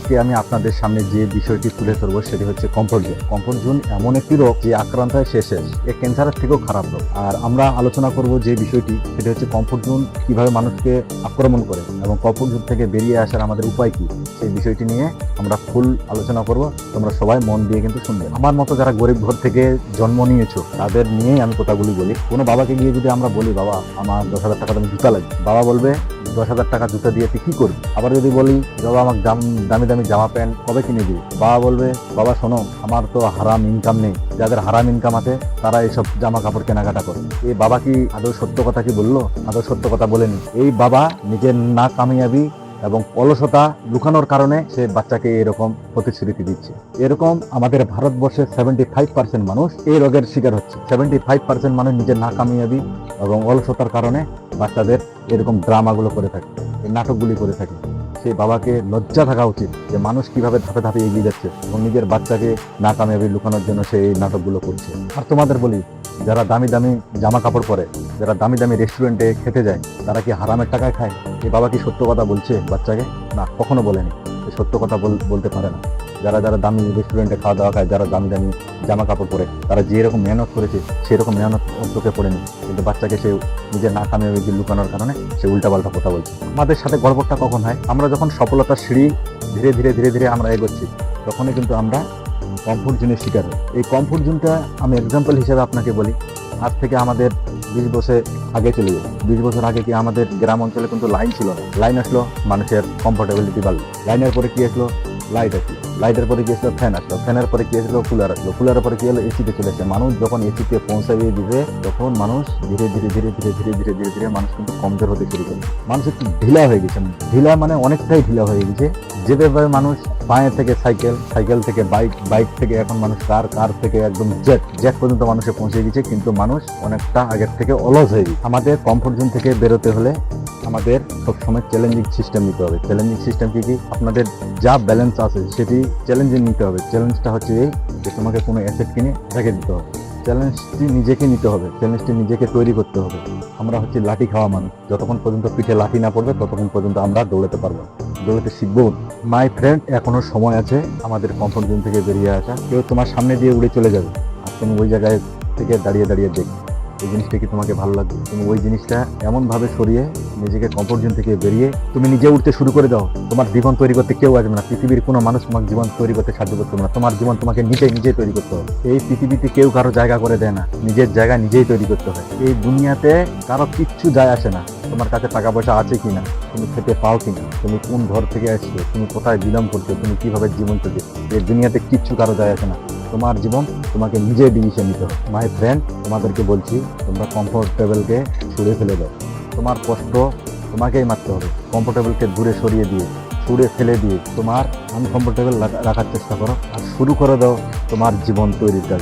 আজকে আমি আপনাদের সামনে যে বিষয়টি তুলে ধরবো সেটি হচ্ছে কমফোর্ট জোন। কমফোর্ট জোন এমন একটি রোগ যে আক্রান্ত হয় শেষ এ ক্যান্সারের থেকেও খারাপ রোগ। আর আমরা আলোচনা করব যে বিষয়টি সেটি হচ্ছে কমফোর্ট জোন কিভাবে মানুষকে আক্রমণ করে এবং কমফোর্ট জোন থেকে বেরিয়ে আসার আমাদের উপায় কি, সেই বিষয়টি নিয়ে আমরা ফুল আলোচনা করব। তোমরা সবাই মন দিয়ে কিন্তু শুনবে। আমার মতো যারা গরিব ঘর থেকে জন্ম নিয়েছো তাদের নিয়েই আমি কথাগুলি বলি। কোনো বাবাকে গিয়ে যদি আমরা বলি বাবা আমার 10,000 টাকা দামি জুতা লাগবে, বাবা বলবে 10,000 টাকা জুতা দিয়ে তুই কি করবি? আবার যদি বলি বাবা আমাকে দামি দামি জামা প্যান্ট কবে কিনে দিবি, বাবা বলবে বাবা শোনো আমার তো হারাম ইনকাম নেই, যাদের হারাম ইনকাম আছে তারা এইসব জামা কাপড় কেনাকাটা করে। এই বাবা কি আদৌ সত্য কথা কি বললো? আদৌ সত্য কথা বলেনি। এই বাবা নিজের না কামিয়াবি এবং অলসতা লুকানোর কারণে সে বাচ্চাকে এরকম প্রতিশ্রুতি দিচ্ছে। এরকম আমাদের ভারতবর্ষের 75% মানুষ এই রোগের শিকার হচ্ছে। 75% মানুষ নিজের না কামিয়াবি এবং অলসতার কারণে বাচ্চাদের এরকম ড্রামাগুলো করে থাকে, এই নাটকগুলি করে থাকে। সেই বাবাকে লজ্জা থাকা উচিত যে মানুষ কিভাবে ধাপে ধাপে এগিয়ে যাচ্ছে এবং নিজের বাচ্চাকে না কামিয়াবি লুকানোর জন্য সেই নাটকগুলো করছে। আর তোমাদের বলি, যারা দামি দামি জামা কাপড় পরে, যারা দামি দামি রেস্টুরেন্টে খেতে যায়, তারা কি হারামের টাকায় খায়? এই বাবা কি সত্য কথা বলছে বাচ্চাকে? না, কখনো বলেনি। সত্য কথা বলতে পারে না। যারা যারা দামি রেস্টুরেন্টে খাওয়া দাওয়া খায়, যারা দামি দামি জামা কাপড় পরে, তারা যেরকম মেহনত করেছে সেরকম মেহনত চোখে পড়েনি, কিন্তু বাচ্চাকে সে নিজের না কামিয়াবি লুকানোর কারণে সে উল্টাপাল্টা কথা বলছে। আমাদের সাথে গর্বটা কখন হয়? আমরা যখন সফলতার সিঁড়ি ধীরে ধীরে ধীরে ধীরে আমরা এগোচ্ছি, তখনই কিন্তু আমরা কমফোর্ট জোনের শিকার হই। এই কমফোর্ট জোনটা আমি এক্সাম্পল হিসেবে আপনাকে বলি। আজ থেকে আমাদের 20 বছর আগে চলে যাই। 20 বছর আগে কি আমাদের গ্রাম অঞ্চলে কিন্তু লাইন ছিল না। লাইন আসলো, মানুষের কমফোর্টেবিলিটি বাড়লো। লাইনের পরে কি আসলো? লাইট আসলো। লাইটের পরে কি আসলো? ফ্যান আসলো। ফ্যানের পরে কি আসলো? কুলার আসলো। কুলারের পরে কি হলো? এসিতে চলে আসে। মানুষ যখন এসিতে পৌঁছাইয়ে দিবে তখন মানুষ ধীরে ধীরে ধীরে ধীরে ধীরে ধীরে ধীরে ধীরে মানুষ কিন্তু কমজোর হতে শুরু করে। মানুষ একটু ঢিলা হয়ে গেছে। ঢিলা মানে অনেকটাই ঢিলা হয়ে গেছে। যেভাবে মানুষ পায়ে থেকে সাইকেল, সাইকেল থেকে বাইক, বাইক থেকে এখন মানুষ কার, কার থেকে একদম জেট পর্যন্ত মানুষে পৌঁছে গেছে, কিন্তু মানুষ অনেকটা আগের থেকে অলস হয়ে গেছে। আমাদের কমফোর্ট জোন থেকে বেরোতে হলে আমাদের সবসময় চ্যালেঞ্জিং সিস্টেম নিতে হবে। চ্যালেঞ্জিং সিস্টেম কি? আপনাদের যা ব্যালেন্স আছে সেটি চ্যালেঞ্জিং নিতে হবে। চ্যালেঞ্জটা হচ্ছে এই যে তোমাকে কোনো অ্যাসেট কিনে রেখে দিতে হবে। চ্যালেঞ্জটি নিজেকে নিতে হবে, চ্যালেঞ্জটি নিজেকে তৈরি করতে হবে। আমরা হচ্ছে লাঠি খাওয়া মানুষ। যতক্ষণ পর্যন্ত পিঠে লাঠি না পড়বে ততক্ষণ পর্যন্ত আমরা দৌড়াতে পারবো, দৌড়াতে শিখবো। মাই ফ্রেন্ড, এখনো সময় আছে আমাদের কমফোর্ট জোন থেকে বেরিয়ে আসা। কেউ তোমার সামনে দিয়ে উড়ে চলে যাবে আর তুমি ওই জায়গায় থেকে দাঁড়িয়ে দাঁড়িয়ে দেখবে এই জিনিসটা কি তোমাকে ভালো লাগবে? তুমি ওই জিনিসটা এমনভাবে সরিয়ে নিজেকে কমফোর্ট জোন থেকে বেরিয়ে তুমি নিজে উঠতে শুরু করে দাও। তোমার জীবন তৈরি করতে কেউ আসবে না। পৃথিবীর কোনো মানুষ তোমার জীবন তৈরি করতে সাহায্য করতে হবে না। তোমার জীবন তোমাকে নিজেই তৈরি করতে হবে। এই পৃথিবীতে কেউ কারো জায়গা করে দেয় না, নিজের জায়গা নিজেই তৈরি করতে হয়। এই দুনিয়াতে কারো কিচ্ছু যায় আসে না তোমার কাছে টাকা পয়সা আছে কিনা, তুমি খেতে পাও কিনা, তুমি কোন ঘর থেকে আসছো, তুমি কোথায় বিলং করছো, তুমি কিভাবে জীবন চলছে, এই দুনিয়াতে কিচ্ছু কারো যায় আসে না। তোমার জীবন তোমাকে নিজে ডিসিশন নিতে হবে। মাই ফ্রেন্ড, তোমাদেরকে বলছি তোমরা কমফোর্টেবলকে ছুঁড়ে ফেলে দাও। তোমার কষ্ট তোমাকেই মারতে হবে। কমফোর্টেবলকে দূরে সরিয়ে দিয়ে, ছুঁড়ে ফেলে দিয়ে তোমার আনকমফোর্টেবল রাখার চেষ্টা করো আর শুরু করে দাও তোমার জীবন তৈরির কাজ।